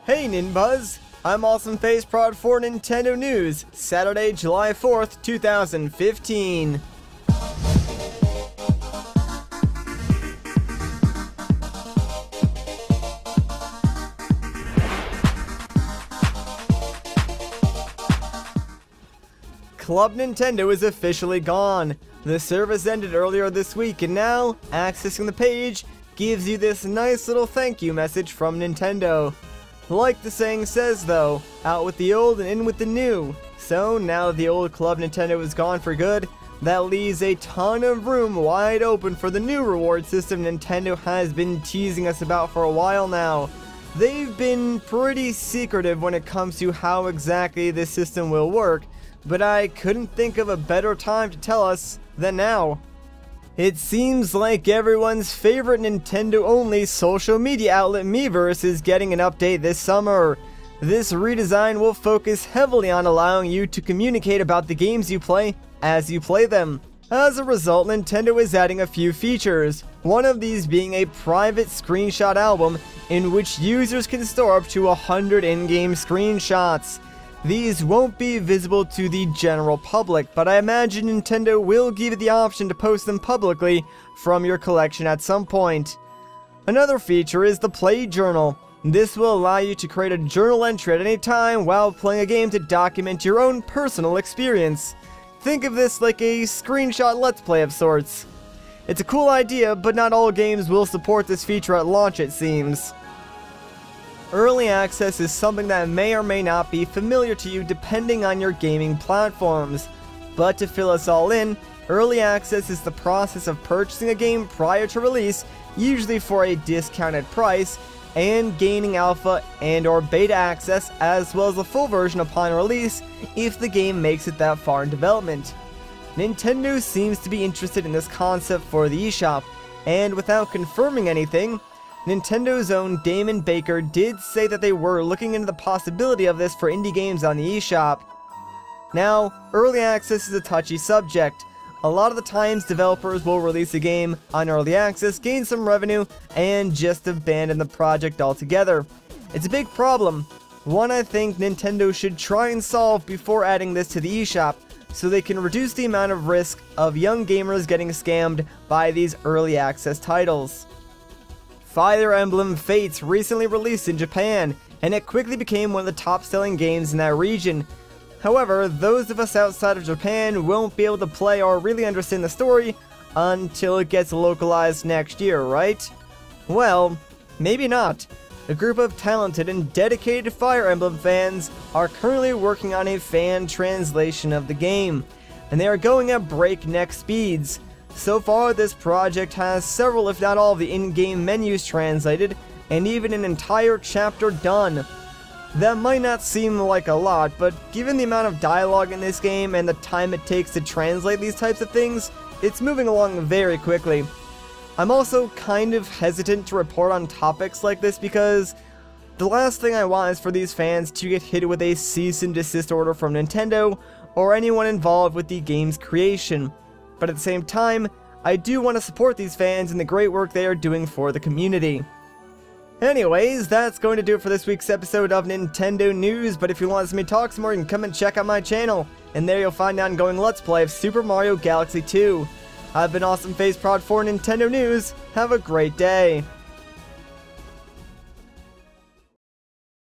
Hey NinBuzz! I'm Awesome Face Prod for Nintendo News, Saturday, July 4th, 2015. Club Nintendo is officially gone. The service ended earlier this week, and now, accessing the page gives you this nice little thank you message from Nintendo. Like the saying says though, out with the old and in with the new. So now that the old Club Nintendo is gone for good, that leaves a ton of room wide open for the new reward system Nintendo has been teasing us about for a while now. They've been pretty secretive when it comes to how exactly this system will work, but I couldn't think of a better time to tell us than now. It seems like everyone's favorite Nintendo-only social media outlet Miiverse is getting an update this summer. This redesign will focus heavily on allowing you to communicate about the games you play as you play them. As a result, Nintendo is adding a few features, one of these being a private screenshot album in which users can store up to 100 in-game screenshots. These won't be visible to the general public, but I imagine Nintendo will give you the option to post them publicly from your collection at some point. Another feature is the Play Journal. This will allow you to create a journal entry at any time while playing a game to document your own personal experience. Think of this like a screenshot let's play of sorts. It's a cool idea, but not all games will support this feature at launch, it seems. Early access is something that may or may not be familiar to you depending on your gaming platforms. But to fill us all in, early access is the process of purchasing a game prior to release, usually for a discounted price, and gaining alpha and or beta access as well as the full version upon release if the game makes it that far in development. Nintendo seems to be interested in this concept for the eShop, and without confirming anything, Nintendo's own Damon Baker did say that they were looking into the possibility of this for indie games on the eShop. Now, early access is a touchy subject. A lot of the times developers will release a game on early access, gain some revenue, and just abandon the project altogether. It's a big problem, one I think Nintendo should try and solve before adding this to the eShop, so they can reduce the amount of risk of young gamers getting scammed by these early access titles. Fire Emblem Fates recently released in Japan, and it quickly became one of the top-selling games in that region. However, those of us outside of Japan won't be able to play or really understand the story until it gets localized next year, right? Well, maybe not. A group of talented and dedicated Fire Emblem fans are currently working on a fan translation of the game, and they are going at breakneck speeds. So far, this project has several, if not all, of the in-game menus translated, and even an entire chapter done. That might not seem like a lot, but given the amount of dialogue in this game and the time it takes to translate these types of things, it's moving along very quickly. I'm also kind of hesitant to report on topics like this because the last thing I want is for these fans to get hit with a cease and desist order from Nintendo or anyone involved with the game's creation. But at the same time, I do want to support these fans and the great work they are doing for the community. Anyways, that's going to do it for this week's episode of Nintendo News, but if you want to see me talk some more, you can come and check out my channel, and there you'll find an ongoing Let's Play of Super Mario Galaxy 2. I've been Awesome Face Prod for Nintendo News. Have a great day.